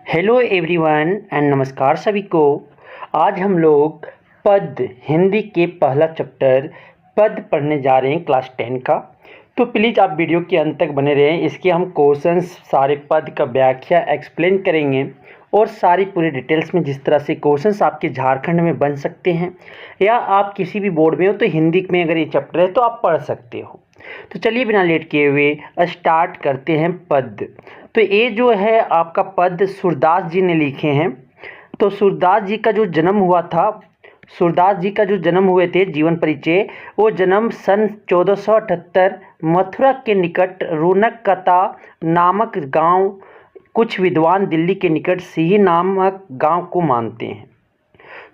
Hello everyone and नमस्कार सभी को। आज हम लोग पद हिंदी के पहला चैप्टर पद पढ़ने जा रहे हैं क्लास 10 का। तो प्लीज़ आप वीडियो के अंत तक बने रहें। इसके हम क्वेश्चंस सारे पद का व्याख्या एक्सप्लेन करेंगे और सारी पूरी डिटेल्स में जिस तरह से क्वेश्चंस आपके झारखंड में बन सकते हैं या आप किसी भी बोर्ड में हो तो हिंदी में अगर ये चैप्टर है तो आप पढ़ सकते हो। तो चलिए बिना लेट किए हुए स्टार्ट करते हैं पद। तो ये जो है आपका पद सूरदास जी ने लिखे हैं। तो सूरदास जी का जो जन्म हुआ था, सूरदास जी का जो जन्म हुए थे, जीवन परिचय, वो जन्म सन 1478 मथुरा के निकट रूनकता नामक गांव, कुछ विद्वान दिल्ली के निकट सिही नामक गांव को मानते हैं।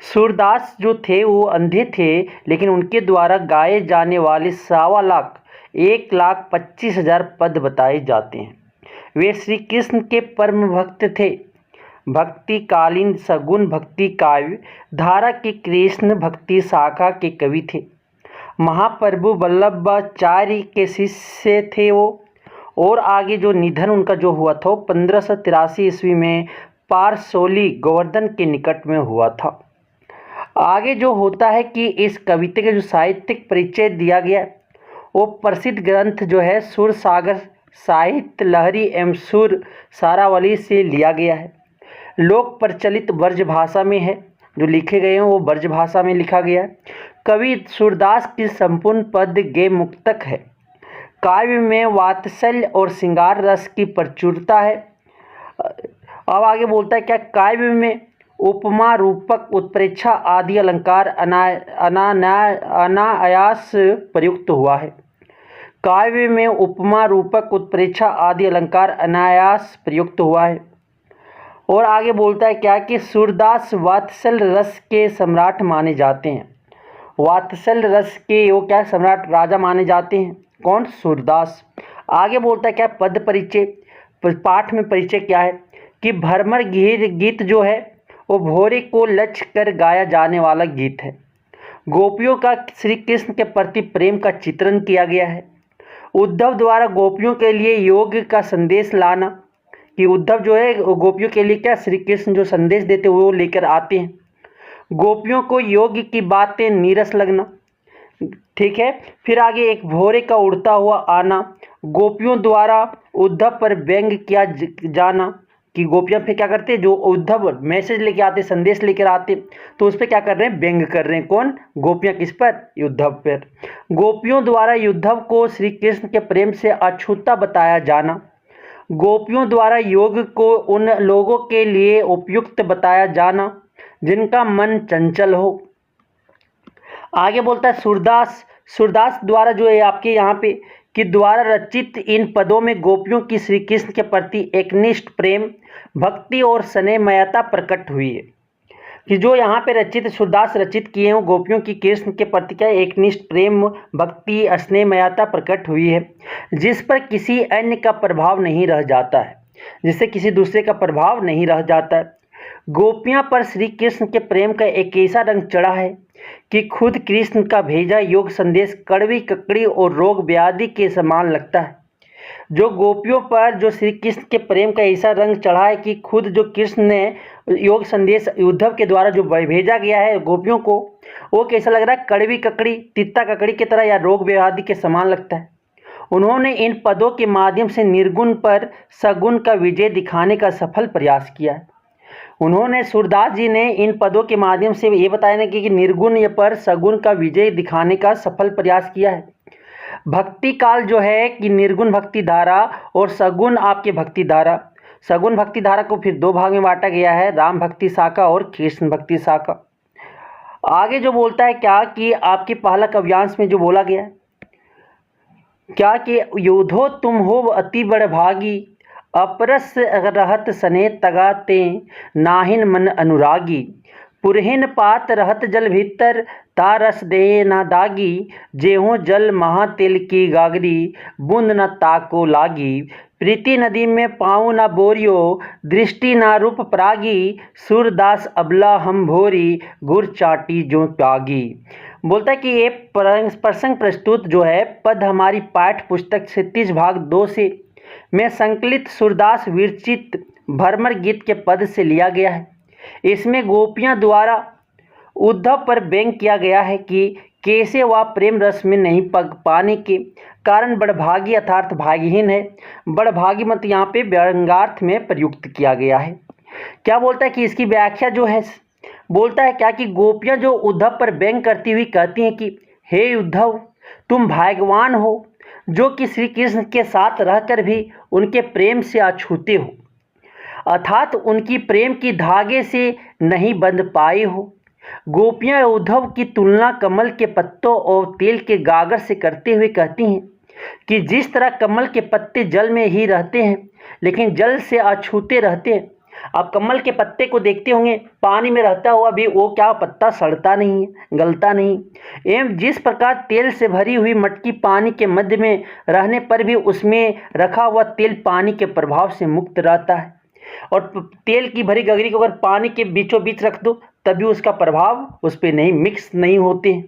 सूरदास जो थे वो अंधे थे, लेकिन उनके द्वारा गाए जाने वाले 1,25,000 पद बताए जाते हैं। वे श्री कृष्ण के परम भक्त थे। भक्तिकालीन सगुन भक्ति काव्य धारा के कृष्ण भक्ति शाखा के कवि थे। महाप्रभु वल्लभाचार्य के शिष्य थे वो। और आगे जो निधन उनका जो हुआ था 1583 ईस्वी में पारसोली गोवर्धन के निकट में हुआ था। आगे जो होता है कि इस कविता का जो साहित्यिक परिचय दिया गया वो प्रसिद्ध ग्रंथ जो है सुर सागर साहित्य लहरी एवं सुर सारावली से लिया गया है। लोक प्रचलित ब्रज भाषा में है, जो लिखे गए हैं वो ब्रज भाषा में लिखा गया है। कवि सूरदास की संपूर्ण पद गे मुक्तक है। काव्य में वात्सल्य और श्रृंगार रस की प्रचुरता है। अब आगे बोलता है क्या, काव्य में उपमा रूपक उत्प्रेक्षा आदि अलंकार अनायास प्रयुक्त हुआ है। काव्य में उपमा रूपक उत्प्रेक्षा आदि अलंकार अनायास प्रयुक्त हुआ है। और आगे बोलता है क्या कि सूरदास वात्सल्य रस के सम्राट माने जाते हैं। वात्सल्य रस के वो क्या सम्राट राजा माने जाते हैं, कौन? सूरदास। आगे बोलता है क्या, पद परिचय, पाठ में परिचय क्या है कि भ्रमर गीत जो है वो भोरे को लक्ष्य कर गाया जाने वाला गीत है। गोपियों का श्री कृष्ण के प्रति प्रेम का चित्रण किया गया है। उद्धव द्वारा गोपियों के लिए योग का संदेश लाना, कि उद्धव जो है गोपियों के लिए क्या श्री कृष्ण जो संदेश देते वो लेकर आते हैं। गोपियों को योग की बातें नीरस लगना, ठीक है। फिर आगे एक भोरे का उड़ता हुआ आना, गोपियों द्वारा उद्धव पर व्यंग किया जाना, कि गोपियाँ फिर क्या करते हैं, जो उद्धव मैसेज लेके आते, संदेश लेकर आते, तो उस पर क्या कर रहे हैं, व्यंग कर रहे हैं। कौन? गोपियाँ। किस पर? उद्धव पर। गोपियों द्वारा उद्धव को श्री कृष्ण के प्रेम से अछूता बताया जाना। गोपियों द्वारा योग को उन लोगों के लिए उपयुक्त बताया जाना जिनका मन चंचल हो। आगे बोलता है सूरदास द्वारा जो है आपके यहाँ पे कि द्वारा रचित इन पदों में गोपियों की श्री कृष्ण के प्रति एकनिष्ठ प्रेम, भक्ति और स्नेहमयता प्रकट हुई है। कि जो यहाँ पे रचित सूरदास रचित किए हैं गोपियों की कृष्ण के प्रति क्या एकनिष्ठ प्रेम, भक्ति, स्नेहमयता प्रकट हुई है, जिस पर किसी अन्य का प्रभाव नहीं रह जाता है, जिससे किसी दूसरे का प्रभाव नहीं रह जाता है। गोपियाँ पर श्री कृष्ण के प्रेम का एक ऐसा रंग चढ़ा है कि खुद कृष्ण का भेजा योग संदेश कड़वी ककड़ी और रोग व्याधि के समान लगता है। जो गोपियों पर जो श्री कृष्ण के प्रेम का ऐसा रंग चढ़ा है कि खुद जो कृष्ण ने योग संदेश उद्धव के द्वारा जो भेजा गया है गोपियों को, वो कैसा लग रहा है, कड़वी ककड़ी, तित्ता ककड़ी की तरह या रोग व्याधि के समान लगता है। उन्होंने इन पदों के माध्यम से निर्गुण पर सगुण का विजय दिखाने का सफल प्रयास किया है। उन्होंने सूरदास जी ने इन पदों के माध्यम से ये बताया कि निर्गुण पर सगुण का विजय दिखाने का सफल प्रयास किया है। भक्ति काल जो है कि निर्गुण भक्ति धारा और सगुण आपके भक्ति धारा, सगुण भक्ति धारा को फिर दो भाग में बांटा गया है, राम भक्ति शाखा और कृष्ण भक्ति शाखा। आगे जो बोलता है क्या कि आपके पहला काव्यांश में जो बोला गया है क्या कि योधो तुम हो अति बड़ भागी, अपरस रहत सने तगाते नाहिन मन अनुरागी, पुरहिन पात रहत जल भीतर ता रस दे ना दागी, जेहो जल महा तिल की गागरी बूंद न ताको लागी, प्रीति नदी में पाऊँ न बोरियो दृष्टि ना रूप प्रागी, सूरदास अबला हम भोरी गुर चाटी जो त्यागी। बोलता है कि ये प्रसंग प्रस्तुत जो है पद हमारी पाठ्य पुस्तक 36 भाग 2 से में संकलित सूरदास विरचित भ्रमर गीत के पद से लिया गया है। इसमें गोपियां द्वारा उद्धव पर व्यंग किया गया है कि कैसे वह प्रेम रस में नहीं पग पाने के कारण बड़भागी अर्थात भाग्यहीन है। बड़भागी मत यहाँ पे व्यंग्यार्थ में प्रयुक्त किया गया है। क्या बोलता है कि इसकी व्याख्या जो है, बोलता है क्या कि गोपियां जो उद्धव पर व्यंग करती हुई कहती हैं कि हे उद्धव, तुम भाग्यवान हो जो कि श्री कृष्ण के साथ रहकर भी उनके प्रेम से अछूते हो, अर्थात उनकी प्रेम की धागे से नहीं बंध पाए हो। गोपियां उद्धव की तुलना कमल के पत्तों और तेल के गागर से करते हुए कहती हैं कि जिस तरह कमल के पत्ते जल में ही रहते हैं लेकिन जल से अछूते रहते हैं। आप कमल के पत्ते को देखते होंगे, पानी में रहता हुआ भी वो क्या पत्ता सड़ता नहीं है, गलता नहीं। एवं जिस प्रकार तेल से भरी हुई मटकी पानी के मध्य में रहने पर भी उसमें रखा हुआ तेल पानी के प्रभाव से मुक्त रहता है, और तेल की भरी गगरी को अगर पानी के बीचों बीच रख दो तभी उसका प्रभाव उस पर नहीं मिक्स नहीं होते हैं।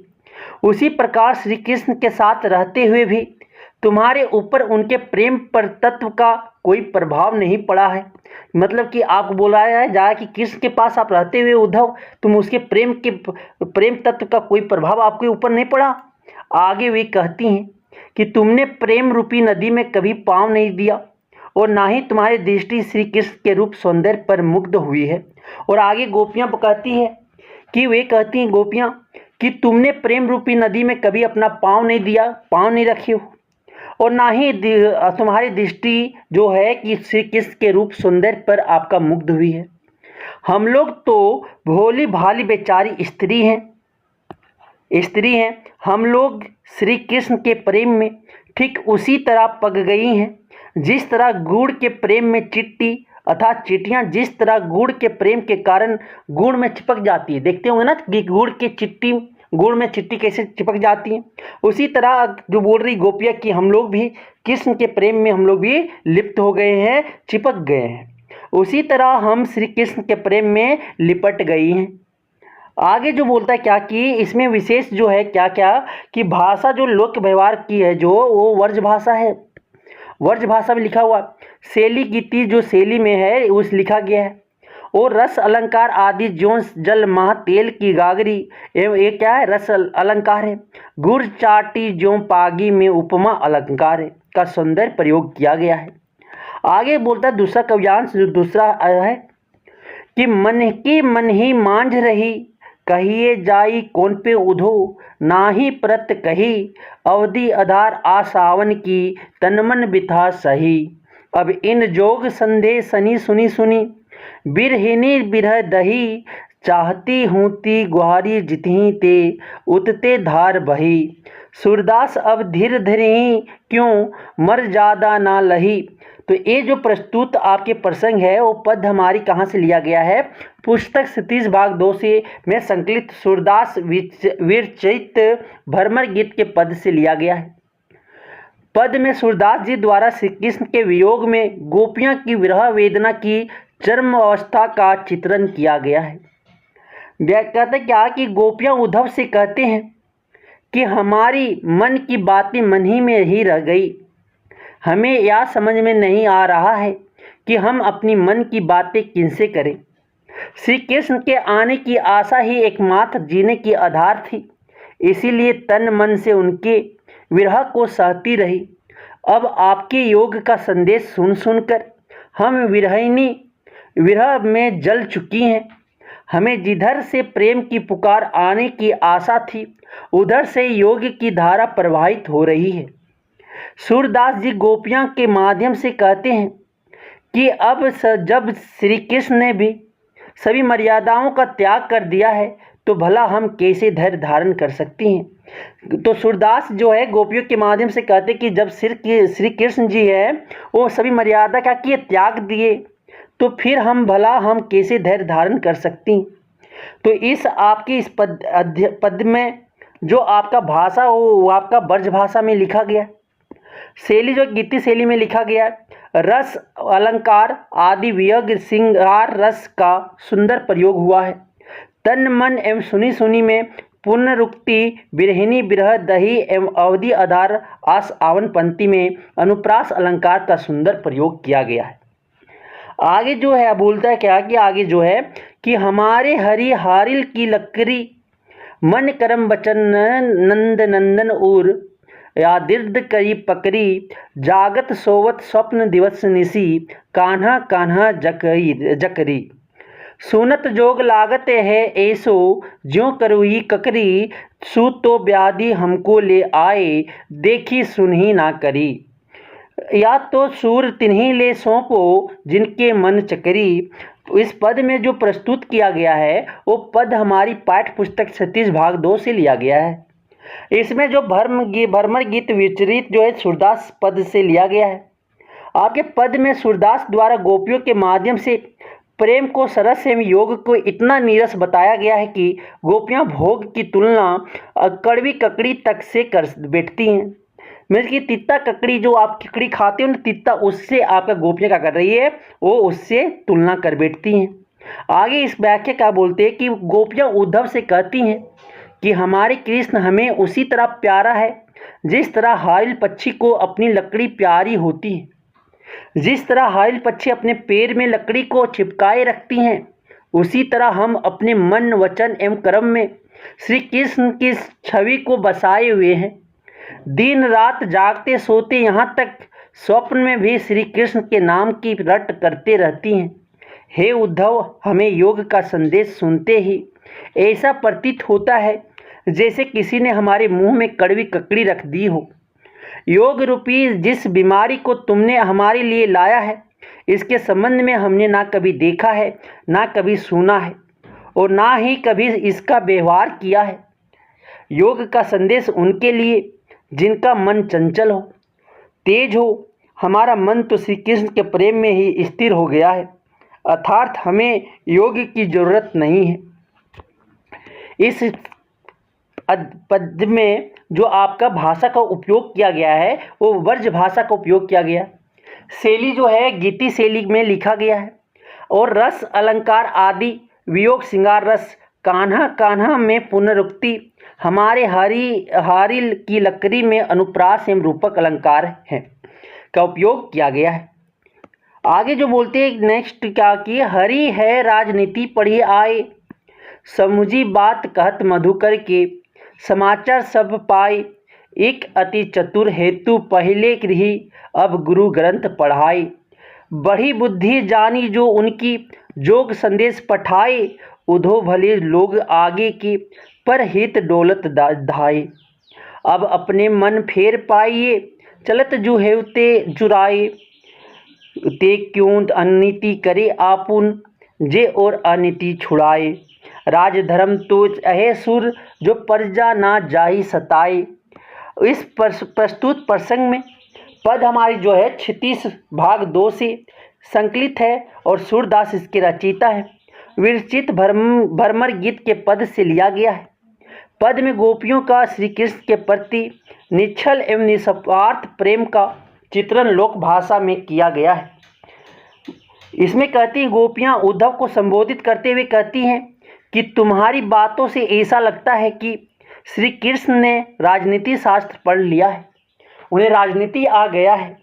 उसी प्रकार श्री कृष्ण के साथ रहते हुए भी तुम्हारे ऊपर उनके प्रेम पर तत्व का कोई प्रभाव नहीं पड़ा है। मतलब कि आपको बोलाया जाए कि कृष्ण के पास आप रहते हुए उद्धव तुम उसके प्रेम तत्व का कोई प्रभाव आपके ऊपर नहीं पड़ा। आगे वे कहती हैं कि तुमने प्रेम रूपी नदी में कभी पाँव नहीं दिया और ना ही तुम्हारी दृष्टि श्री कृष्ण के रूप सौंदर्य पर मुग्ध हुई है। और आगे गोपियाँ कहती है कि वे कहती हैं गोपियाँ कि तुमने प्रेम रूपी नदी में कभी अपना पाँव नहीं दिया, पाँव नहीं रखे हो, और ना ही तुम्हारी दृष्टि जो है कि श्री कृष्ण के रूप सौंदर्य पर आपका मुग्ध हुई है। हम लोग तो भोली भाली बेचारी स्त्री हैं। हम लोग श्री कृष्ण के प्रेम में ठीक उसी तरह पग गई हैं जिस तरह गुड़ के प्रेम में चिट्टी अर्थात चींटियाँ जिस तरह गुड़ के प्रेम के कारण गुड़ में चिपक जाती है। देखते होंगे ना कि गुड़ में चिट्टी कैसे चिपक जाती है। उसी तरह जो बोल रही गोपिया कि हम लोग भी कृष्ण के प्रेम में हम लोग भी लिप्त हो गए हैं, चिपक गए हैं, उसी तरह हम श्री कृष्ण के प्रेम में लिपट गई हैं। आगे जो बोलता है क्या कि इसमें विशेष जो है क्या क्या कि भाषा जो लोक व्यवहार की है जो वो वर्ज भाषा है। वर्ज भाषा में लिखा हुआ शैली गीति जो शैली में है उस लिखा गया है। और रस अलंकार आदि ज्यों जल मह तेल की गागरी एवं ये क्या है रस अलंकार है। गुड़ चाटी ज्यों पागी में उपमा अलंकार है का सौंदर्य प्रयोग किया गया है। आगे बोलता है दूसरा काव्यांश जो दूसरा है कि मन ही मांझ रही कहिए जाई कौन पे उधो नाही प्रत कही अवधि आधार आसावन की तनमन बिथा सही। अब इन जोग संदेह सनी सुनी सुनी बिरहिनी बिरह दही चाहती हूती गुहारी जितही ते उतते धार बही। सूरदास अब धीर धीरे क्यों मर ज्यादा ना लही। तो ये जो प्रस्तुत आपके प्रसंग है वो पद हमारी कहाँ से लिया गया है, पुस्तक 37 भाग 2 से में संकलित सूरदास विरचित भ्रमर गीत के पद से लिया गया है। पद में सूरदास जी द्वारा श्री कृष्ण के वियोग में गोपियां की विरह वेदना की चरम अवस्था का चित्रण किया गया है। कहते क्या कि गोपियां उद्धव से कहते हैं कि हमारी मन की बातें मन ही में ही रह गई, हमें यह समझ में नहीं आ रहा है कि हम अपनी मन की बातें किनसे करें। श्री कृष्ण के आने की आशा ही एकमात्र जीने की आधार थी, इसीलिए तन मन से उनके विरह को सहती रही। अब आपके योग का संदेश सुन सुनकर हम विरह में जल चुकी हैं। हमें जिधर से प्रेम की पुकार आने की आशा थी उधर से योग की धारा प्रवाहित हो रही है। सूरदास जी गोपियां के माध्यम से कहते हैं कि अब जब श्री कृष्ण ने भी सभी मर्यादाओं का त्याग कर दिया है तो भला हम कैसे धैर्य धारण कर सकती हैं। तो सूरदास जो है गोपियों के माध्यम से कहते कि जब श्री कृष्ण जी है वो सभी मर्यादा का किए त्याग दिए तो फिर हम कैसे धैर्य धारण कर सकती। तो इस आपकी इस पद में जो आपका भाषा हो वो आपका ब्रज भाषा में लिखा गया, शैली जो गीति शैली में लिखा गया, रस अलंकार आदि वियोग श्रृंगार रस का सुंदर प्रयोग हुआ है। तन मन एवं सुनी सुनी में पुनरुक्ति बिरहिनी बिरह दही एवं अवधि आधार आस आवन पंक्ति में अनुप्रास अलंकार का सुंदर प्रयोग किया गया है। आगे जो है बोलता है क्या कि आगे जो है कि हमारे हरि हारिल की लकड़ी मन करम बचन नंद नंदन उर या दीर्घ करी पकड़ी जागत सोवत स्वप्न दिवस निसी कान्हा कान्हा जकरी सुनत जोग लागत है ऐसो ज्यों करुई ककरी सु तो व्याधि हमको ले आए देखी सुनही ना करी या तो सूर तिन्हीं ले सौंपो जिनके मन चकरी। इस पद में जो प्रस्तुत किया गया है वो पद हमारी पाठ्य पुस्तक 36 भाग 2 से लिया गया है। इसमें जो भ्रमर गीत विचरित जो है सूरदास पद से लिया गया है। आपके पद में सूरदास द्वारा गोपियों के माध्यम से प्रेम को सरस एवं योग को इतना नीरस बताया गया है कि गोपियां भोग की तुलना कड़वी ककड़ी तक से कर बैठती हैं। मीन्स कि तित्ता ककड़ी जो आप ककड़ी खाते हो ना तित्ता, उससे आपका गोपियाँ क्या कर रही है, वो उससे तुलना कर बैठती हैं। आगे इस व्याख्या क्या बोलते हैं कि गोपियाँ उद्धव से कहती हैं कि हमारे कृष्ण हमें उसी तरह प्यारा है जिस तरह हारिल पक्षी को अपनी लकड़ी प्यारी होती है। जिस तरह हारिल पक्षी अपने पैर में लकड़ी को चिपकाए रखती हैं, उसी तरह हम अपने मन वचन एवं कर्म में श्री कृष्ण की छवि को बसाए हुए हैं। दिन रात जागते सोते यहाँ तक स्वप्न में भी श्री कृष्ण के नाम की रट करते रहती हैं। हे उद्धव, हमें योग का संदेश सुनते ही ऐसा प्रतीत होता है जैसे किसी ने हमारे मुंह में कड़वी ककड़ी रख दी हो। योग रूपी जिस बीमारी को तुमने हमारे लिए लाया है, इसके संबंध में हमने ना कभी देखा है, ना कभी सुना है और ना ही कभी इसका व्यवहार किया है। योग का संदेश उनके लिए जिनका मन चंचल हो, तेज हो। हमारा मन तो श्री कृष्ण के प्रेम में ही स्थिर हो गया है, अर्थात हमें योग की जरूरत नहीं है। इस पद में जो आपका भाषा का उपयोग किया गया है वो वर्ज भाषा का उपयोग किया गया। शैली जो है गीति शैली में लिखा गया है और रस अलंकार आदि वियोग श्रृंगार रस कान्हा कान्हा में पुनरुक्ति हमारे हारिल की लकड़ी में अनुप्रास एवं रूपक अलंकार है का उपयोग किया गया है। आगे जो बोलते हैं नेक्स्ट क्या कि हरि है राजनीति पढ़ी आए समुझी बात कहत मधुकर के समाचार सब पाए एक अति चतुर हेतु पहले गृही अब गुरु ग्रंथ पढ़ाए बड़ी बुद्धि जानी जो उनकी जोग संदेश पठाए उधो भले लोग आगे की पर हित डोलत धाये अब अपने मन फेर पाइए चलत जुहेवते जुराए ते क्यों अनिति करे आपुन जे और अनिति छुड़ाए राजधर्म तो अहे सुर जो प्रजा ना जाही सताए। इस प्रस्तुत प्रसंग में पद हमारी जो है 36 भाग 2 से संकलित है और सूरदास इसके रचयिता है। विरचित भ्रमर गीत के पद से लिया गया है। पद में गोपियों का श्री कृष्ण के प्रति निश्चल एवं निस्वार्थ प्रेम का चित्रण लोक भाषा में किया गया है। इसमें कहती हैं गोपियाँ उद्धव को संबोधित करते हुए कहती हैं कि तुम्हारी बातों से ऐसा लगता है कि श्री कृष्ण ने राजनीति शास्त्र पढ़ लिया है, उन्हें राजनीति आ गया है।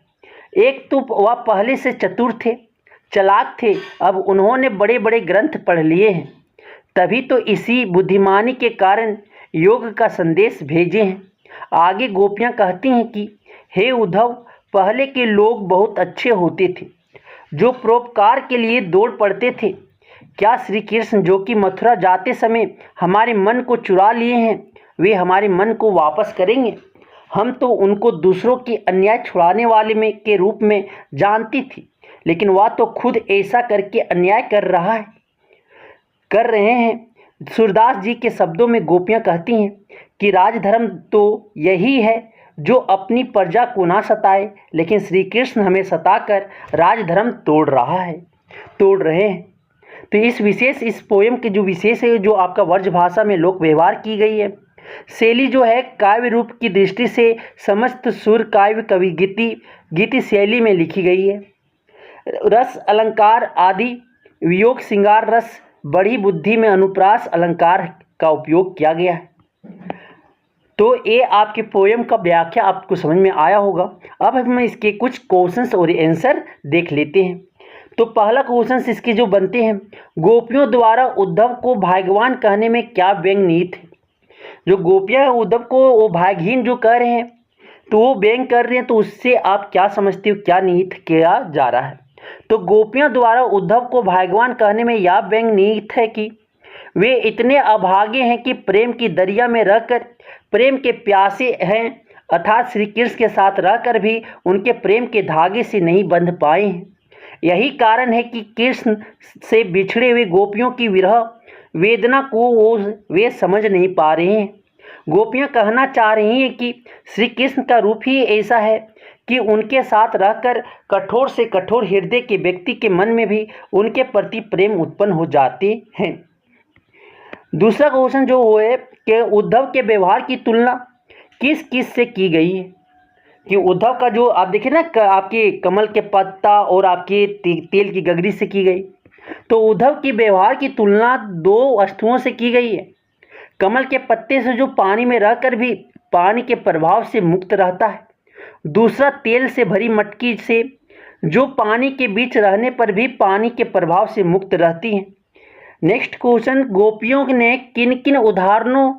एक तो वह पहले से चतुर थे, चालाक थे, अब उन्होंने बड़े बड़े ग्रंथ पढ़ लिए हैं, तभी तो इसी बुद्धिमानी के कारण योग का संदेश भेजे हैं। आगे गोपियाँ कहती हैं कि हे उद्धव, पहले के लोग बहुत अच्छे होते थे जो परोपकार के लिए दौड़ पड़ते थे। क्या श्री कृष्ण जो कि मथुरा जाते समय हमारे मन को चुरा लिए हैं, वे हमारे मन को वापस करेंगे? हम तो उनको दूसरों की अन्याय छुड़ाने वाले में के रूप में जानती थी, लेकिन वह तो खुद ऐसा करके अन्याय कर रहे हैं। सूरदास जी के शब्दों में गोपियाँ कहती हैं कि राजधर्म तो यही है जो अपनी प्रजा को ना सताए, लेकिन श्री कृष्ण हमें सताकर राजधर्म तोड़ रहे हैं। तो इस पोएम के जो विशेष है, जो आपका वर्ज भाषा में लोक व्यवहार की गई है, शैली जो है काव्य रूप की दृष्टि से समस्त सुर काव्य कवि गीति शैली में लिखी गई है। रस अलंकार आदि वियोग श्रृंगार रस बड़ी बुद्धि में अनुप्रास अलंकार का उपयोग किया गया है। तो ये आपके पोएम का व्याख्या आपको समझ में आया होगा। अब हम इसके कुछ क्वेश्चंस और आंसर देख लेते हैं। तो पहला क्वेश्चन इसके जो बनते हैं, गोपियों द्वारा उद्धव को भाग्यवान कहने में क्या व्यंग निहित है। जो गोपियां उद्धव को वो भाग्यहीन जो कह रहे हैं, तो वो व्यंग कर रहे हैं, तो उससे आप क्या समझते हो, क्या निहित किया जा रहा है। तो गोपियों द्वारा उद्धव को भाग्यवान कहने में यह व्यंग निहित है कि वे इतने अभागे हैं कि प्रेम की दरिया में रहकर प्रेम के प्यासे हैं, अर्थात श्री कृष्ण के साथ रहकर भी उनके प्रेम के धागे से नहीं बंध पाए हैं। यही कारण है कि कृष्ण से बिछड़े हुए गोपियों की विरह वेदना को वे समझ नहीं पा रहे हैं। गोपियां कहना चाह रही हैं कि श्री कृष्ण का रूप ही ऐसा है कि उनके साथ रहकर कठोर से कठोर हृदय के व्यक्ति के मन में भी उनके प्रति प्रेम उत्पन्न हो जाते हैं। दूसरा क्वेश्चन जो वो है कि उद्धव के व्यवहार की तुलना किस किस से की गई है। कि उद्धव का जो आप देखिए ना, आपके कमल के पत्ता और आपके तेल की गगरी से की गई। तो उद्धव की व्यवहार की तुलना दो वस्तुओं से की गई है। कमल के पत्ते से जो पानी में रहकर भी पानी के प्रभाव से मुक्त रहता है, दूसरा तेल से भरी मटकी से जो पानी के बीच रहने पर भी पानी के प्रभाव से मुक्त रहती है। नेक्स्ट क्वेश्चन, गोपियों ने किन किन उदाहरणों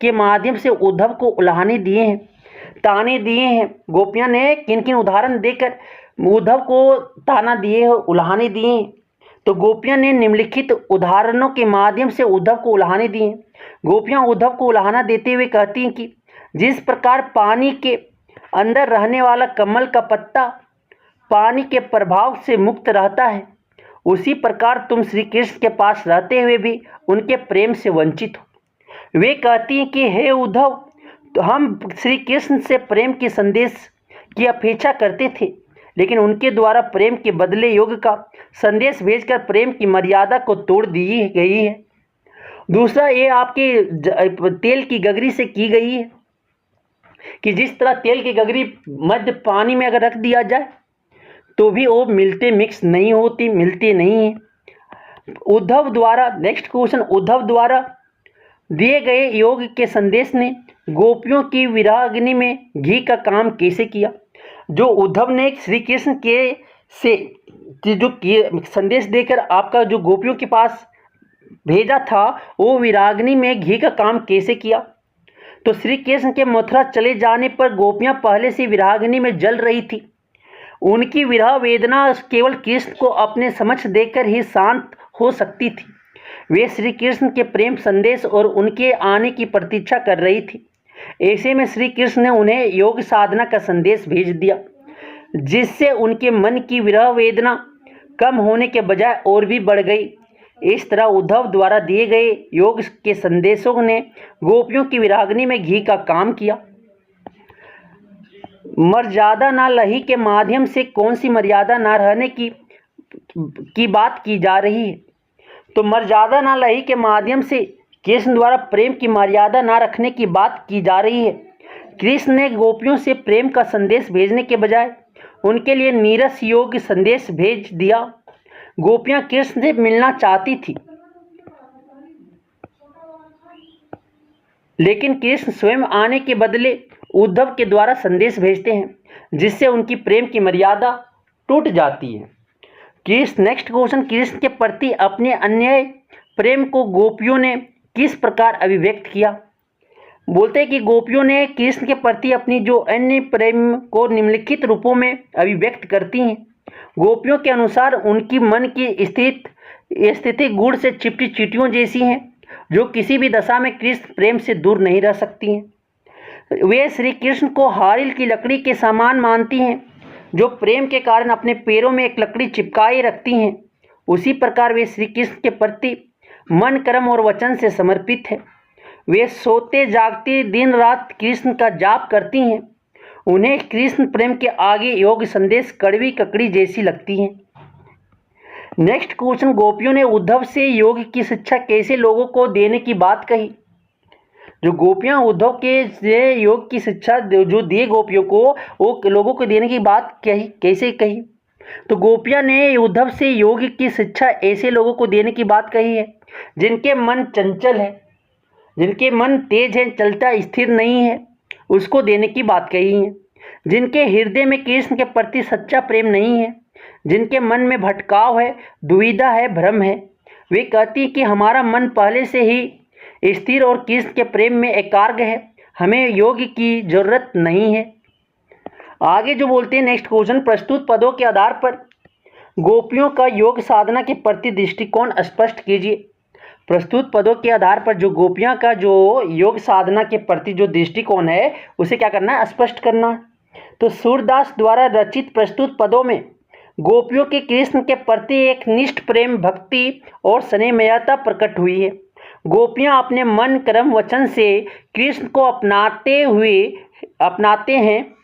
के माध्यम से उद्धव को उल्हाने दिए हैं, ताने दिए हैं। गोपियां ने किन किन उदाहरण देकर उद्धव को ताना दिए, उल्हाने दिए हैं। तो गोपियां ने निम्नलिखित उदाहरणों के माध्यम से उद्धव को उल्हाने दिए। गोपियां उद्धव को उल्हाना देते हुए कहती हैं कि जिस प्रकार पानी के अंदर रहने वाला कमल का पत्ता पानी के प्रभाव से मुक्त रहता है, उसी प्रकार तुम श्री कृष्ण के पास रहते हुए भी उनके प्रेम से वंचित हो। वे कहती हैं कि हे उद्धव, तो हम श्री कृष्ण से प्रेम के संदेश की अपेक्षा करते थे, लेकिन उनके द्वारा प्रेम के बदले योग का संदेश भेजकर प्रेम की मर्यादा को तोड़ दी गई है। दूसरा, ये आपके तेल की गगरी से की गई है कि जिस तरह तेल की गगरी मध्य पानी में अगर रख दिया जाए तो भी वो मिलते मिक्स नहीं होती, मिलते नहीं हैं। उद्धव द्वारा, नेक्स्ट क्वेश्चन, उद्धव द्वारा दिए गए योग के संदेश ने गोपियों की विराग्नि में घी का काम कैसे किया। जो उद्धव ने श्री कृष्ण के से जो संदेश देकर आपका जो गोपियों के पास भेजा था, वो विराग्नि में घी का काम कैसे किया। तो श्री कृष्ण के मथुरा चले जाने पर गोपियां पहले से विराग्नि में जल रही थी। उनकी विरह वेदना केवल कृष्ण को अपने समक्ष देखकर ही शांत हो सकती थी। वे श्री कृष्ण के प्रेम संदेश और उनके आने की प्रतीक्षा कर रही थी। ऐसे में श्री कृष्ण ने उन्हें योग साधना का संदेश भेज दिया, जिससे उनके मन की विरह वेदना कम होने के बजाय और भी बढ़ गई। इस तरह उद्धव द्वारा दिए गए योग के संदेशों ने गोपियों की विराग्नि में घी का काम किया। मर्यादा ना लही के माध्यम से कौन सी मर्यादा ना रहने की बात की जा रही है। तो मर्यादा ना लही के माध्यम से कृष्ण द्वारा प्रेम की मर्यादा ना रखने की बात की जा रही है। कृष्ण ने गोपियों से प्रेम का संदेश भेजने के बजाय उनके लिए नीरस योग संदेश भेज दिया। गोपियां कृष्ण से मिलना चाहती थी, लेकिन कृष्ण स्वयं आने के बदले उद्धव के द्वारा संदेश भेजते हैं, जिससे उनकी प्रेम की मर्यादा टूट जाती है। कृष्ण, नेक्स्ट क्वेश्चन, कृष्ण के प्रति अपने अन्य प्रेम को गोपियों ने किस प्रकार अभिव्यक्त किया। बोलते हैं कि गोपियों ने कृष्ण के प्रति अपनी जो अन्य प्रेम को निम्नलिखित रूपों में अभिव्यक्त करती हैं। गोपियों के अनुसार उनकी मन की स्थिति गुड़ से चिपटी चींटियों जैसी हैं, जो किसी भी दशा में कृष्ण प्रेम से दूर नहीं रह सकती हैं। वे श्री कृष्ण को हारिल की लकड़ी के समान मानती हैं, जो प्रेम के कारण अपने पैरों में एक लकड़ी चिपकाए रखती हैं। उसी प्रकार वे श्री कृष्ण के प्रति मन, कर्म और वचन से समर्पित है। वे सोते जागते दिन रात कृष्ण का जाप करती हैं। उन्हें कृष्ण प्रेम के आगे योग संदेश कड़वी ककड़ी जैसी लगती हैं। नेक्स्ट क्वेश्चन, गोपियों ने उद्धव से योग की शिक्षा कैसे लोगों को देने की बात कही। जो गोपियां उद्धव के से योग की शिक्षा जो दिए गोपियों को, वो लोगों को देने की बात कैसे कही। तो गोपियां ने उद्धव से योग की शिक्षा ऐसे लोगों को देने की बात कही है जिनके मन चंचल है, जिनके मन तेज है, चलता स्थिर नहीं है, उसको देने की बात कही है। जिनके हृदय में कृष्ण के प्रति सच्चा प्रेम नहीं है, जिनके मन में भटकाव है, दुविधा है, भ्रम है। वे कहती कि हमारा मन पहले से ही स्थिर और कृष्ण के प्रेम में एकाग्र है, हमें योग की जरूरत नहीं है। आगे जो बोलते हैं नेक्स्ट क्वेश्चन, प्रस्तुत पदों के आधार पर गोपियों का योग साधना के प्रति दृष्टिकोण स्पष्ट कीजिए। प्रस्तुत पदों के आधार पर जो गोपियां का जो योग साधना के प्रति जो दृष्टिकोण है उसे क्या करना है, स्पष्ट करना। तो सूरदास द्वारा रचित प्रस्तुत पदों में गोपियों के कृष्ण के प्रति एक निष्ठ प्रेम, भक्ति और स्नेहमयता प्रकट हुई है। गोपियां अपने मन, कर्म, वचन से कृष्ण को अपनाते हैं,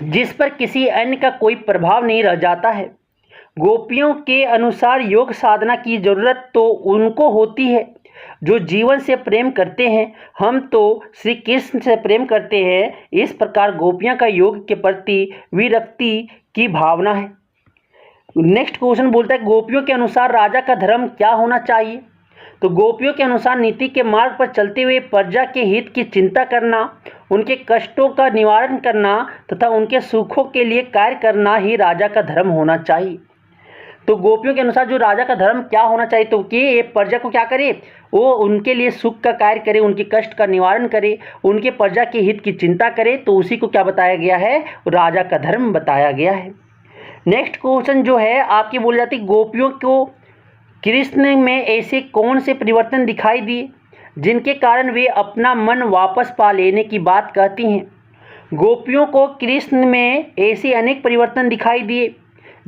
जिस पर किसी अन्य का कोई प्रभाव नहीं रह जाता है। गोपियों के अनुसार योग साधना की जरूरत तो उनको होती है जो जीवन से प्रेम करते हैं। हम तो श्री कृष्ण से प्रेम करते हैं। इस प्रकार गोपियां का योग के प्रति विरक्ति की भावना है। नेक्स्ट क्वेश्चन बोलता है, गोपियों के अनुसार राजा का धर्म क्या होना चाहिए। तो गोपियों के अनुसार नीति के मार्ग पर चलते हुए प्रजा के हित की चिंता करना, उनके कष्टों का निवारण करना तथा उनके सुखों के लिए कार्य करना ही राजा का धर्म होना चाहिए। तो गोपियों के अनुसार जो राजा का धर्म क्या होना चाहिए, तो कि ये प्रजा को क्या करे, वो उनके लिए सुख का कार्य करे, उनके कष्ट का निवारण करे, उनके प्रजा के हित की चिंता करे। तो उसी को क्या बताया गया है, राजा का धर्म बताया गया है। नेक्स्ट क्वेश्चन जो है आपकी बोल जाती, गोपियों को कृष्ण में ऐसे कौन से परिवर्तन दिखाई दिए जिनके कारण वे अपना मन वापस पा लेने की बात कहती हैं। गोपियों को कृष्ण में ऐसे अनेक परिवर्तन दिखाई दिए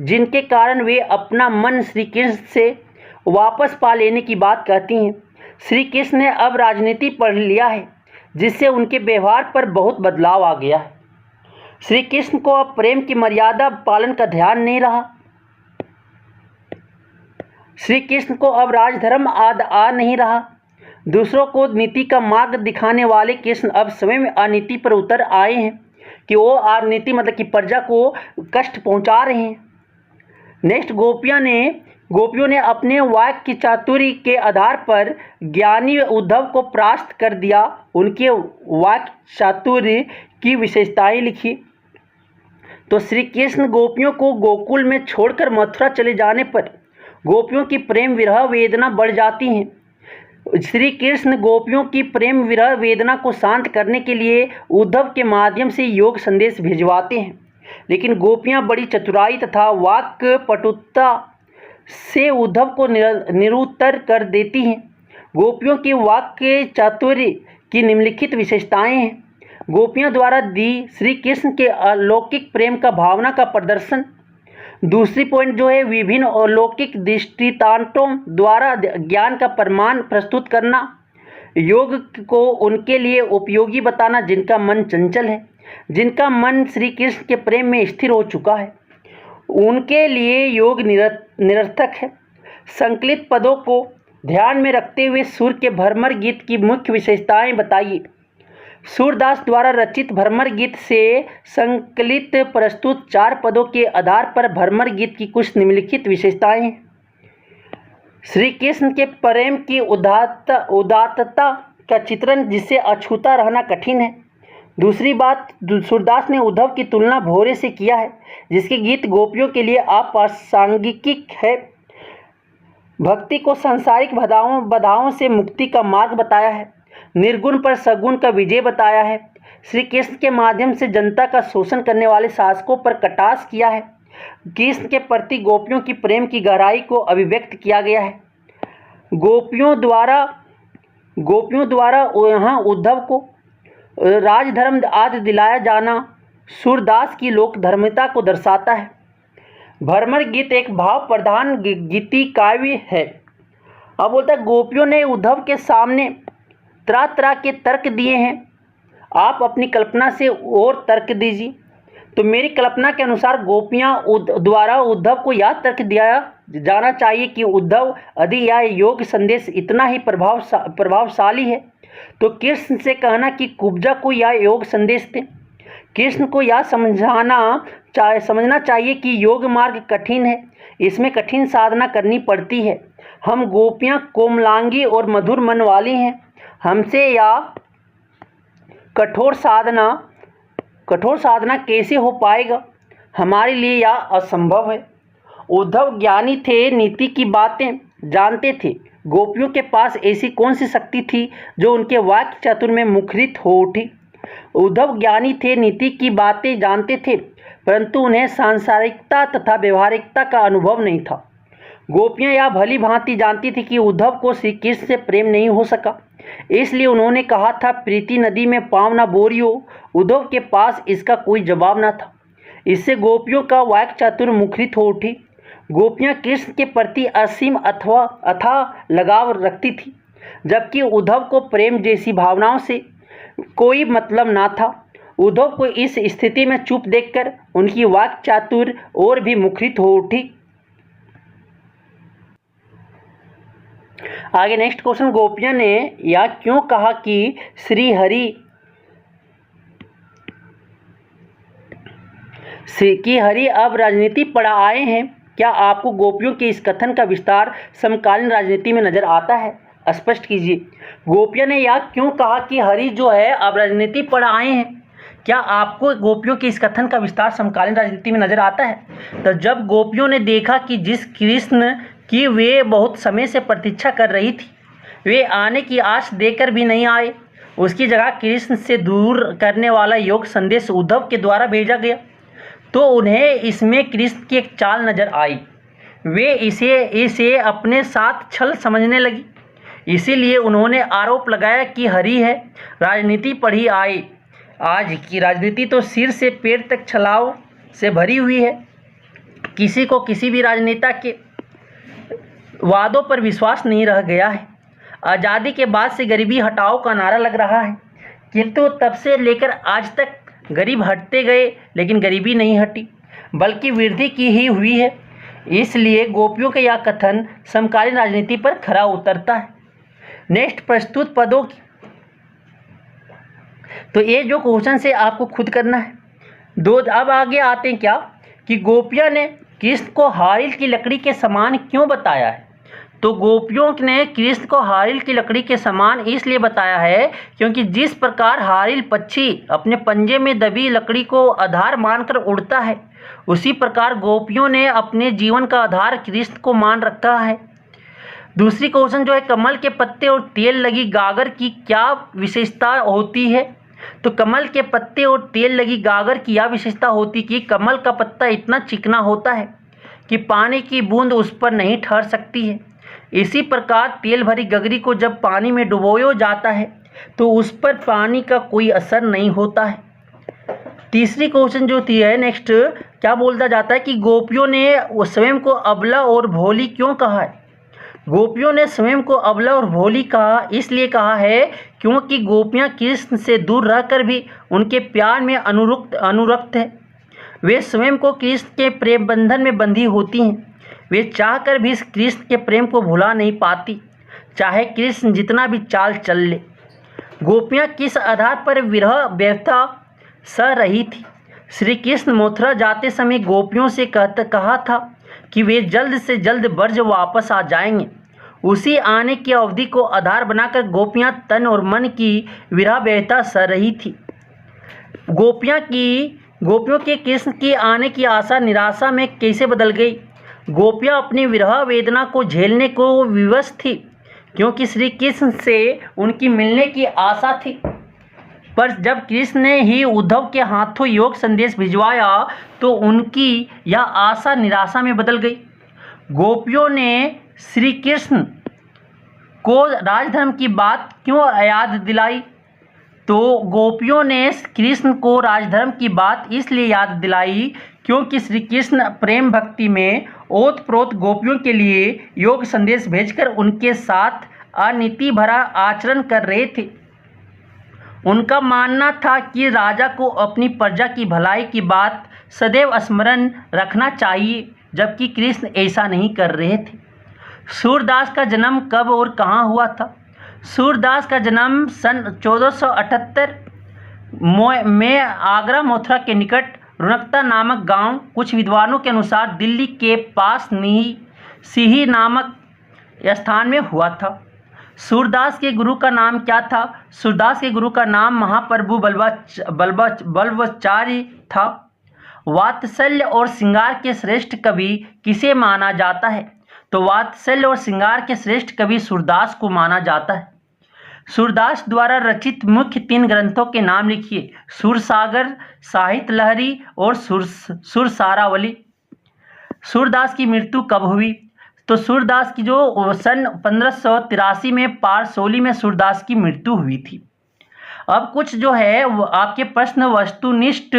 जिनके कारण वे अपना मन श्री कृष्ण से वापस पा लेने की बात कहती हैं। श्री कृष्ण ने अब राजनीति पढ़ लिया है, जिससे उनके व्यवहार पर बहुत बदलाव आ गया है। श्री कृष्ण को अब प्रेम की मर्यादा पालन का ध्यान नहीं रहा। श्री कृष्ण को अब राजधर्म आ नहीं रहा। दूसरों को नीति का मार्ग दिखाने वाले कृष्ण अब स्वयं अनीति पर उतर आए हैं कि वो अनीति मतलब कि प्रजा को कष्ट पहुंचा रहे हैं। नेक्स्ट, गोपियों ने अपने वाक्य चातुर्य के आधार पर ज्ञानी उद्धव को परास्त कर दिया। उनके वाक्य चातुर्य की विशेषताएं लिखी। तो श्री कृष्ण गोपियों को गोकुल में छोड़कर मथुरा चले जाने पर गोपियों की प्रेम विरह वेदना बढ़ जाती हैं। श्री कृष्ण गोपियों की प्रेम विरह वेदना को शांत करने के लिए उद्धव के माध्यम से योग संदेश भिजवाते हैं, लेकिन गोपियां बड़ी चतुराई तथा वाक्य पटुता से उद्धव को निरुत्तर कर देती हैं। गोपियों की वाक्य चातुर्य की निम्नलिखित विशेषताएं हैं। गोपियों द्वारा दी श्री कृष्ण के अलौकिक प्रेम का भावना का प्रदर्शन। दूसरी पॉइंट जो है, विभिन्न अलौकिक दृष्टांतों द्वारा ज्ञान का प्रमाण प्रस्तुत करना। योग को उनके लिए उपयोगी बताना जिनका मन चंचल है, जिनका मन श्री कृष्ण के प्रेम में स्थिर हो चुका है, उनके लिए योग निरर्थक है। संकलित पदों को ध्यान में रखते हुए सुर के भ्रमर गीत की मुख्य विशेषताएं बताइए। सूरदास द्वारा रचित भ्रमर गीत से संकलित प्रस्तुत 4 पदों के आधार पर भ्रमर गीत की कुछ निम्नलिखित विशेषताएं हैं। श्री कृष्ण के प्रेम की उदात्तता का चित्रण जिससे अछूता रहना कठिन है। दूसरी बात, सूरदास ने उद्धव की तुलना भोरे से किया है, जिसके गीत गोपियों के लिए अप्रासंगिक है। भक्ति को सांसारिक बाधाओं से मुक्ति का मार्ग बताया है। निर्गुण पर सगुण का विजय बताया है। श्री कृष्ण के माध्यम से जनता का शोषण करने वाले शासकों पर कटाक्ष किया है। कृष्ण के प्रति गोपियों की प्रेम की गहराई को अभिव्यक्त किया गया है। गोपियों द्वारा यहाँ उद्धव को राजधर्म आदि दिलाया जाना सूरदास की लोक धर्मिता को दर्शाता है। भ्रमर गीत एक भाव प्रधान गीति काव्य है। अब बोलता है, गोपियों ने उद्धव के सामने तरह तरह के तर्क दिए हैं, आप अपनी कल्पना से और तर्क दीजिए। तो मेरी कल्पना के अनुसार गोपियां द्वारा उद्धव को यह तर्क दिया जाना चाहिए कि उद्धव यदि यह योग संदेश इतना ही प्रभावशाली है तो कृष्ण से कहना कि कुब्जा को यह योग संदेश दें। कृष्ण को यह समझना चाहिए कि योग मार्ग कठिन है, इसमें कठिन साधना करनी पड़ती है। हम गोपियां कोमलांगी और मधुर मन वाली हैं, हमसे यह कठोर साधना कैसे हो पाएगा। हमारे लिए यह असंभव है। उद्धव ज्ञानी थे, नीति की बातें जानते थे। गोपियों के पास ऐसी कौन सी शक्ति थी जो उनके वाक्य चातुर्य में मुखरित हो उठी। उद्धव ज्ञानी थे, नीति की बातें जानते थे, परंतु उन्हें सांसारिकता तथा व्यवहारिकता का अनुभव नहीं था। गोपियां यह भली भांति जानती थी कि उद्धव को श्री कृष्ण से प्रेम नहीं हो सका, इसलिए उन्होंने कहा था, प्रीति नदी में पाँव न बोरियो। उद्धव के पास इसका कोई जवाब न था। इससे गोपियों का वाक्य चातुर्य मुखरित हो उठी। गोपियां कृष्ण के प्रति असीम अथवा अथाह लगाव रखती थी, जबकि उद्धव को प्रेम जैसी भावनाओं से कोई मतलब ना था। उद्धव को इस स्थिति में चुप देखकर उनकी वाक् चातुर्य और भी मुखरित हो उठी। आगे नेक्स्ट क्वेश्चन, गोपियां ने यह क्यों कहा कि श्री हरि अब राजनीति पढ़ा आए हैं? क्या आपको गोपियों के इस कथन का विस्तार समकालीन राजनीति में नजर आता है? स्पष्ट कीजिए। गोपियां ने यह क्यों कहा कि हरि जो है अब राजनीति पढ़ आए हैं? क्या आपको गोपियों के इस कथन का विस्तार समकालीन राजनीति में नजर आता है? तो जब गोपियों ने देखा कि जिस कृष्ण की वे बहुत समय से प्रतीक्षा कर रही थी, वे आने की आश देकर भी नहीं आए, उसकी जगह कृष्ण से दूर करने वाला योग संदेश उद्धव के द्वारा भेजा गया, तो उन्हें इसमें कृष्ण की एक चाल नजर आई। वे इसे अपने साथ छल समझने लगी। इसीलिए उन्होंने आरोप लगाया कि हरि है राजनीति पढ़ी आए। आज की राजनीति तो सिर से पैर तक छलाव से भरी हुई है। किसी को किसी भी राजनेता के वादों पर विश्वास नहीं रह गया है। आज़ादी के बाद से गरीबी हटाओ का नारा लग रहा है, किंतु तब से लेकर आज तक गरीब हटते गए, लेकिन गरीबी नहीं हटी, बल्कि वृद्धि की ही हुई है। इसलिए गोपियों का यह कथन समकालीन राजनीति पर खरा उतरता है। नेक्स्ट, प्रस्तुत पदों की, तो ये जो क्वेश्चन से आपको खुद करना है। अब आगे आते हैं क्या कि गोपियां ने कृष्ण को हारिल की लकड़ी के समान क्यों बताया है? तो गोपियों ने कृष्ण को हारिल की लकड़ी के समान इसलिए बताया है क्योंकि जिस प्रकार हारिल पक्षी अपने पंजे में दबी लकड़ी को आधार मानकर उड़ता है, उसी प्रकार गोपियों ने अपने जीवन का आधार कृष्ण को मान रखा है। दूसरी क्वेश्चन जो है, कमल के पत्ते और तेल लगी गागर की क्या विशेषता होती है? तो कमल के पत्ते और तेल लगी गागर की यह विशेषता होती कि कमल का पत्ता इतना चिकना होता है कि पानी की बूंद उस पर नहीं ठहर सकती है। इसी प्रकार तेल भरी गगरी को जब पानी में डुबोया जाता है तो उस पर पानी का कोई असर नहीं होता है। तीसरी क्वेश्चन जो थी है नेक्स्ट, क्या बोलता जाता है कि गोपियों ने स्वयं को अबला और भोली क्यों कहा है? गोपियों ने स्वयं को अबला और भोली कहा इसलिए कहा है क्योंकि गोपियां कृष्ण से दूर रहकर भी उनके प्यार में अनुरक्त है। वे स्वयं को कृष्ण के प्रेम बंधन में बंधी होती हैं। वे चाहकर भी कृष्ण के प्रेम को भुला नहीं पाती, चाहे कृष्ण जितना भी चाल चल ले। गोपियां किस आधार पर विरह व्यथा सह रही थी? श्री कृष्ण मथुरा जाते समय गोपियों से कहा था कि वे जल्द से जल्द ब्रज वापस आ जाएंगे। उसी आने की अवधि को आधार बनाकर गोपियां तन और मन की विरह व्यथा सह रही थी। गोपियों के कृष्ण की आने की आशा निराशा में कैसे बदल गई? गोपियां अपनी विरह वेदना को झेलने को विवश थी क्योंकि श्री कृष्ण से उनकी मिलने की आशा थी। पर जब कृष्ण ने ही उद्धव के हाथों योग संदेश भिजवाया तो उनकी यह आशा निराशा में बदल गई। गोपियों ने श्री कृष्ण को राजधर्म की बात क्यों याद दिलाई? तो गोपियों ने कृष्ण को राजधर्म की बात इसलिए याद दिलाई क्योंकि श्री कृष्ण प्रेम भक्ति में ओतप्रोत गोपियों के लिए योग संदेश भेजकर उनके साथ अनीति भरा आचरण कर रहे थे। उनका मानना था कि राजा को अपनी प्रजा की भलाई की बात सदैव स्मरण रखना चाहिए, जबकि कृष्ण ऐसा नहीं कर रहे थे। सूरदास का जन्म कब और कहाँ हुआ था? सूरदास का जन्म सन 1478 में आगरा मथुरा के निकट रुनकता नामक गांव, कुछ विद्वानों के अनुसार दिल्ली के पास सिही नामक स्थान में हुआ था। सूरदास के गुरु का नाम क्या था? सूरदास के गुरु का नाम महाप्रभु बल्लवाचार्य था। वात्सल्य और श्रृंगार के श्रेष्ठ कवि किसे माना जाता है? तो वात्सल्य और श्रृंगार के श्रेष्ठ कवि सूरदास को माना जाता है। सूरदास द्वारा रचित मुख्य 3 ग्रंथों के नाम लिखिए। सुरसागर, साहित्य लहरी और सुरसारावली। सूरदास की मृत्यु कब हुई? तो सूरदास की जो सन 1583 में पारसोली में सूरदास की मृत्यु हुई थी। अब कुछ जो है वो आपके प्रश्न वस्तुनिष्ठ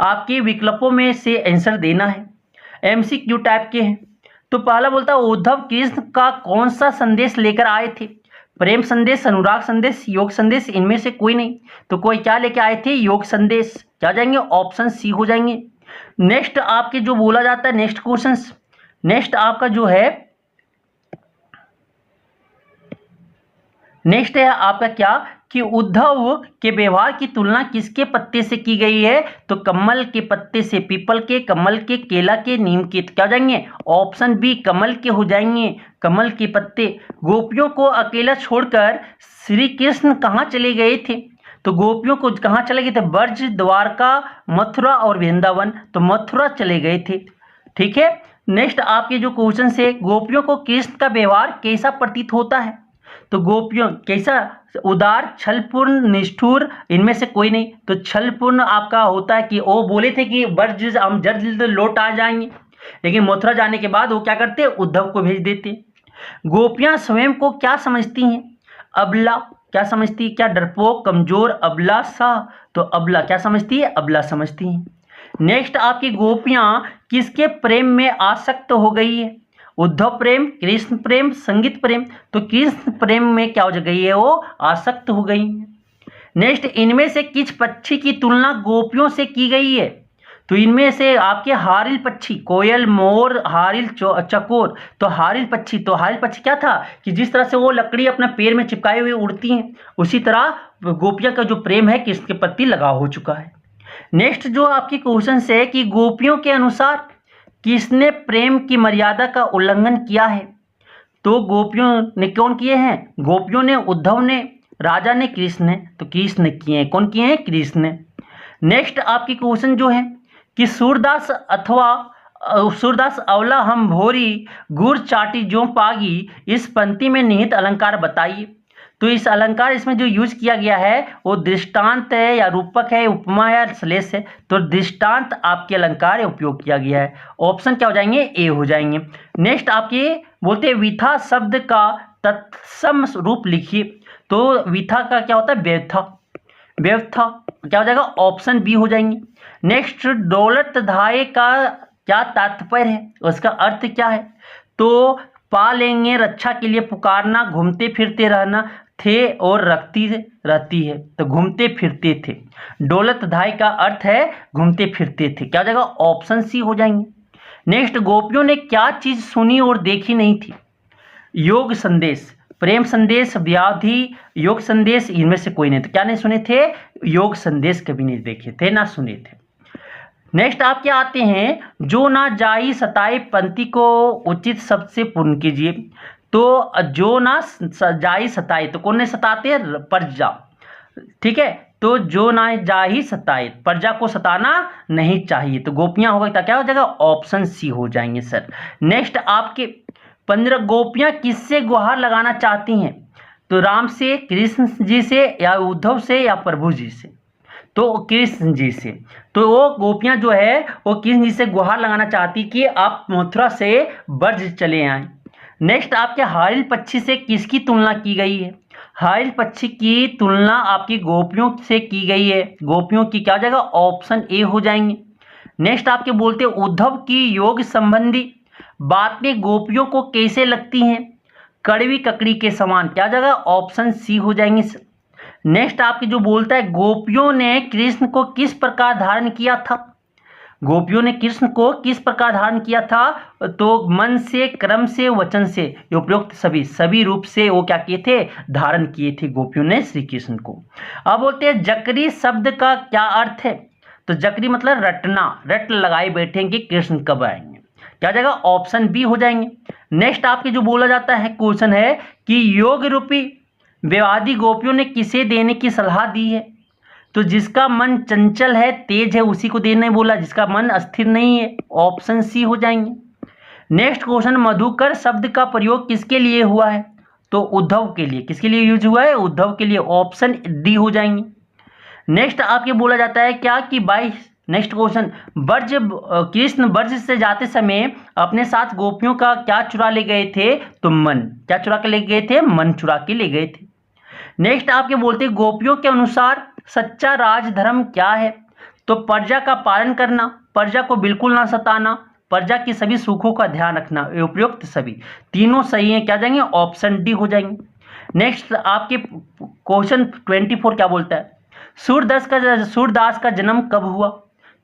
आपके विकल्पों में से आंसर देना है, MCQ टाइप के हैं। तो पहला बोलता है उद्धव कृष्ण का कौन सा संदेश लेकर आए थे? प्रेम संदेश, अनुराग संदेश, योग संदेश, इनमें से कोई नहीं। तो कोई क्या लेके आए थे? योग संदेश। क्या जाएंगे? ऑप्शन सी हो जाएंगे। नेक्स्ट आपके जो बोला जाता है नेक्स्ट क्वेश्चन, नेक्स्ट आपका जो है नेक्स्ट है आपका क्या कि उद्धव के व्यवहार की तुलना किसके पत्ते से की गई है? तो कमल के पत्ते से, पीपल के, कमल के, केला के, नीम के। तो क्या हो जाएंगे? ऑप्शन बी कमल के हो जाएंगे, कमल के पत्ते। गोपियों को अकेला छोड़कर श्री कृष्ण कहाँ चले गए थे? तो गोपियों को कहाँ चले गए थे? ब्रज, द्वारका, मथुरा और वृंदावन। तो मथुरा चले गए थे। ठीक है। नेक्स्ट आपके जो क्वेश्चन से गोपियों को कृष्ण का व्यवहार कैसा प्रतीत होता है? तो गोपियों कैसा? उदार, छलपूर्ण, निष्ठुर, इनमें से कोई नहीं। तो छलपूर्ण आपका होता है कि वो बोले थे कि ब्रज हम जल्द लौट आ जाएंगे, लेकिन मथुरा जाने के बाद वो क्या करते? उद्धव को भेज देते। गोपियां स्वयं को क्या समझती हैं? अबला। क्या समझती है? क्या डरपोक, कमजोर, अबला, सा। तो अबला क्या समझती है? अबला समझती हैं। नेक्स्ट आपकी गोपियां किसके प्रेम में आसक्त हो गई है? उद्धव प्रेम, कृष्ण प्रेम, संगीत प्रेम। तो कृष्ण प्रेम में क्या हो गई है? वो आसक्त हो गई है। नेक्स्ट इनमें से किस पक्षी की तुलना गोपियों से की गई है? तो इनमें से आपके हारिल पक्षी, कोयल, मोर, हारिल, चकोर। तो हारिल पक्षी, तो हारिल पक्षी क्या था कि जिस तरह से वो लकड़ी अपना पैर में चिपकाए हुए उड़ती हैं, उसी तरह गोपियों का जो प्रेम है कृष्ण के प्रति लगाव हो चुका है। नेक्स्ट जो आपकी क्वेश्चन है कि गोपियों के अनुसार किसने प्रेम की मर्यादा का उल्लंघन किया है? तो गोपियों ने कौन किए हैं? गोपियों ने, उद्धव ने, राजा ने, कृष्ण ने। तो कृष्ण ने किए हैं। कौन किए हैं? कृष्ण ने। नेक्स्ट आपकी क्वेश्चन जो है कि सूरदास अवला हम भोरी गुड़ चाटी जो पागी, इस पंक्ति में निहित अलंकार बताइए। तो इस अलंकार इसमें जो यूज किया गया है वो दृष्टांत है या रूपक है, उपमा या श्लेष है। तो दृष्टांत आपके अलंकार उपयोग किया गया है। ऑप्शन क्या हो जाएंगे? ए हो जाएंगे। नेक्स्ट आपके बोलते हैं विथा शब्द का तत्सम रूप लिखिए। तो विथा का क्या होता है? व्यथा। व्यथा क्या हो जाएगा? ऑप्शन बी हो जाएंगे। नेक्स्ट दौलत धाये का क्या तात्पर्य है? उसका अर्थ क्या है? तो पा लेंगे, रक्षा के लिए पुकारना, घूमते फिरते रहना, थे और रखती रहती है। तो घूमते फिरते थे। दौलत धाय का अर्थ है घूमते फिरते थे। क्या हो जाएगा? ऑप्शन सी हो जाएंगे। नेक्स्ट गोपियों ने क्या चीज सुनी और देखी नहीं थी? योग संदेश, प्रेम संदेश, व्याधि, योग संदेश, इनमें से कोई नहीं। तो क्या नहीं सुने थे? योग संदेश कभी नहीं देखे थे, ना सुने थे। नेक्स्ट आप क्या आते हैं जो ना जाई सताई पंक्ति को उचित शब्द से पूर्ण कीजिए। तो जो ना जाई सताई, तो कौन ने सताते हैं? प्रजा। ठीक है। तो जो ना जाई सताई, प्रजा को सताना नहीं चाहिए। तो गोपियां होगा तो क्या हो जाएगा? ऑप्शन सी हो जाएंगे सर। नेक्स्ट आपके 15 गोपियां किससे गुहार लगाना चाहती हैं? तो राम से, कृष्ण जी से, या उद्धव से, या प्रभु जी से। तो कृष्ण जी से। तो वो गोपियां जो है वो कृष्ण जी से गुहार लगाना चाहती कि आप मथुरा से ब्रज चले आएं। नेक्स्ट आपके हारिल पक्षी से किसकी तुलना की गई है? हारिल पक्षी की तुलना आपकी गोपियों से की गई है। गोपियों की क्या हो जाएगा? ऑप्शन ए हो जाएंगे। नेक्स्ट आपके बोलते उद्धव की योग संबंधी बातें गोपियों को कैसे लगती हैं? कड़वी ककड़ी के समान। क्या जगह? ऑप्शन सी हो जाएंगे। नेक्स्ट आपके जो बोलता है गोपियों ने कृष्ण को किस प्रकार धारण किया था? गोपियों ने कृष्ण को किस प्रकार धारण किया था? तो मन से, क्रम से, वचन से, उपयुक्त सभी रूप से वो क्या किए थे? धारण किए थे गोपियों ने श्री कृष्ण को। अब बोलते हैं जकरी शब्द का क्या अर्थ है? तो जकरी मतलब रटना, रट लगाए बैठेंगे कृष्ण कब आएंगे। क्या जाएगा? ऑप्शन बी हो जाएंगे। नेक्स्ट आपके जो बोला जाता है क्वेश्चन है कि योग रूपी विवादी गोपियों ने किसे देने की सलाह दी है? तो जिसका मन चंचल है, तेज है, उसी को देना ही बोला, जिसका मन अस्थिर नहीं है, ऑप्शन सी हो जाएंगे। नेक्स्ट क्वेश्चन, मधुकर शब्द का प्रयोग किसके लिए हुआ है? तो उद्धव के लिए। किसके लिए यूज हुआ है? उद्धव के लिए, ऑप्शन डी हो जाएंगे। नेक्स्ट आपके बोला जाता है क्या कि नेक्स्ट क्वेश्चन, कृष्ण ब्रज से जाते समय अपने साथ गोपियों का क्या चुरा ले गए थे? तो मन। क्या चुरा के ले गए थे? मन चुरा के ले गए थे। नेक्स्ट आपके बोलते हैं गोपियों के अनुसार सच्चा राजधर्म क्या है? तो प्रजा का पालन करना, प्रजा को बिल्कुल ना सताना, प्रजा की सभी सुखों का ध्यान रखना, उपयुक्त सभी, तीनों सही हैं। क्या जाएंगे? ऑप्शन डी हो जाएंगे। नेक्स्ट आपके क्वेश्चन 24 क्या बोलता है? सूरदास का जन्म कब हुआ?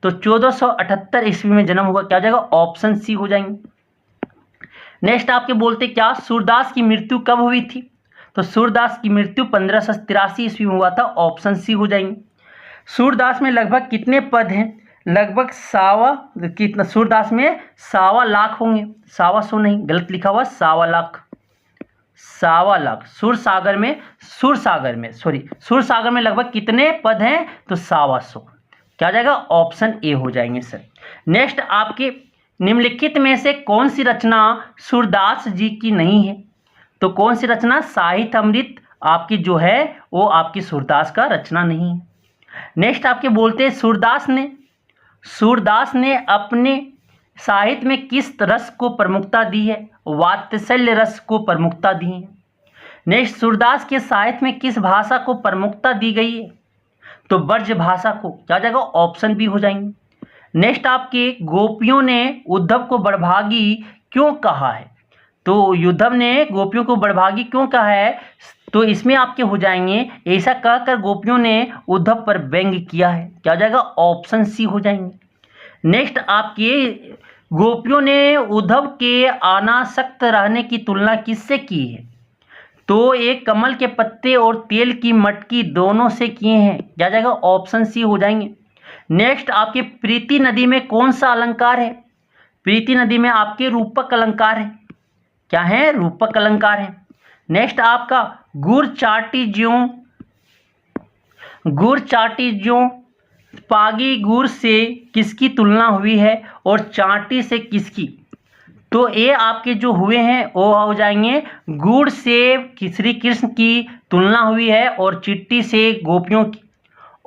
तो 1478 ईस्वी में जन्म हुआ। क्या जाएगा? ऑप्शन सी हो जाएंगे। नेक्स्ट आपके बोलते क्या सूरदास की मृत्यु कब हुई थी? तो सूरदास की मृत्यु 1583 ईस्वी में हुआ था। ऑप्शन सी हो जाएंगे। सूरदास में लगभग कितने पद हैं? लगभग कितना सूरदास में 1.25 लाख होंगे। 125 नहीं, गलत लिखा हुआ, 1.25 लाख। 1.25 लाख सूरसागर में लगभग कितने पद हैं? तो 125। क्या जाएगा? ऑप्शन ए हो जाएंगे सर। नेक्स्ट आपके निम्नलिखित में से कौन सी रचना सूरदास जी की नहीं है? तो कौन सी रचना? साहित्य अमृत आपकी जो है वो आपकी सूरदास का रचना नहीं है। नेक्स्ट आपके बोलते हैं सूरदास ने अपने साहित्य में किस रस को प्रमुखता दी है? वात्सल्य रस को प्रमुखता दी है। नेक्स्ट सूरदास के साहित्य में किस भाषा को प्रमुखता दी गई है? तो ब्रज भाषा को। क्या जाएगा? ऑप्शन बी हो जाएंगे। नेक्स्ट आपके गोपियों ने उद्धव को बड़भागी क्यों कहा है? तो उद्धव ने गोपियों को बड़भागी क्यों कहा है? तो इसमें आपके हो जाएंगे ऐसा कहकर गोपियों ने उद्धव पर व्यंग्य किया है। क्या जाएगा? ऑप्शन सी हो जाएंगे। नेक्स्ट आपके गोपियों ने उद्धव के अनासक्त रहने की तुलना किससे की है? तो एक कमल के पत्ते और तेल की मटकी दोनों से किए हैं। क्या जाएगा? ऑप्शन सी हो जाएंगे। नेक्स्ट आपके प्रीति नदी में कौन सा अलंकार है? प्रीति नदी में आपके रूपक अलंकार है। क्या है? रूपक अलंकार है। नेक्स्ट आपका गुड़ चाटी ज्यों पागी गुड़ से किसकी तुलना हुई है और चाटी से किसकी? तो ये आपके जो हुए हैं वो हो जाएंगे गुड़ से श्री कृष्ण की तुलना हुई है और चिट्टी से गोपियों की।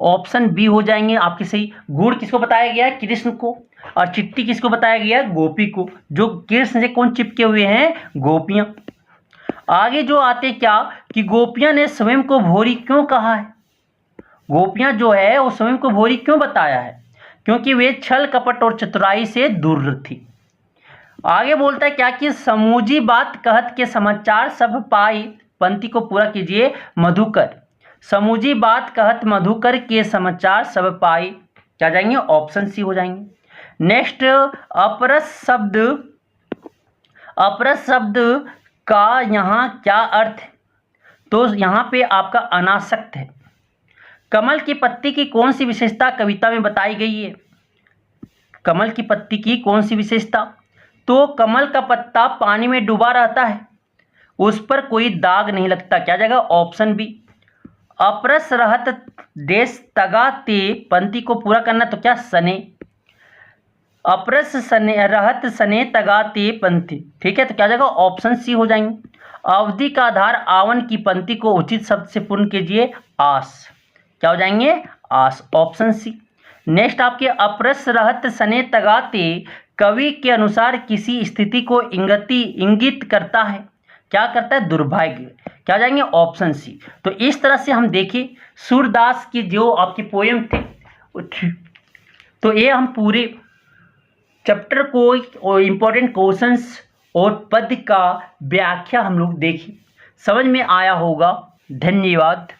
ऑप्शन बी हो जाएंगे आपके सही। गुड़ किसको बताया गया? कृष्ण को। और चिट्टी किसको बताया गया? गोपी को। जो कृष्ण से कौन चिपके हुए हैं? गोपियां। आगे जो आते क्या कि गोपियां ने स्वयं को भोरी क्यों कहा है? गोपियां जो है वो स्वयं को भोरी क्यों बताया है? क्योंकि वे छल कपट और चतुराई से दूर थी। आगे बोलता है क्या कि समूजी बात कहत के समाचार सब पाई। पंक्ति को पूरा कीजिए। मधुकर। समूजी बात कहत मधुकर के समाचार सब पाई। क्या जाएंगे? ऑप्शन सी हो जाएंगे। नेक्स्ट अपरस शब्द का यहाँ क्या अर्थ है? तो यहाँ पे आपका अनासक्त है। कमल की पत्ती की कौन सी विशेषता कविता में बताई गई है? कमल की पत्ती की कौन सी विशेषता? तो कमल का पत्ता पानी में डूबा रहता है, उस पर कोई दाग नहीं लगता। क्या जाएगा? Option B. अपरस रहत देश तगा ते। पंक्ति को पूरा करना तो क्या? सने। अपरस सने रहत सने तगा ते पंक्ति। ठीक है, तो क्या जाएगा? ऑप्शन सी हो जाएंगे। अवधि का आधार आवन की पंक्ति को उचित शब्द से पूर्ण कीजिए। आस। क्या हो जाएंगे? आस। Option C. नेक्स्ट आपके अपरस रहत सने तगाते कवि के अनुसार किसी स्थिति को इंगित करता है। क्या करता है? दुर्भाग्य। क्या जाएंगे? Option C. तो इस तरह से हम देखें सूरदास की जो आपकी पोएम थे, तो ये हम पूरे चैप्टर को इम्पोर्टेंट क्वेश्चंस और पद का व्याख्या हम लोग देखें। समझ में आया होगा। धन्यवाद।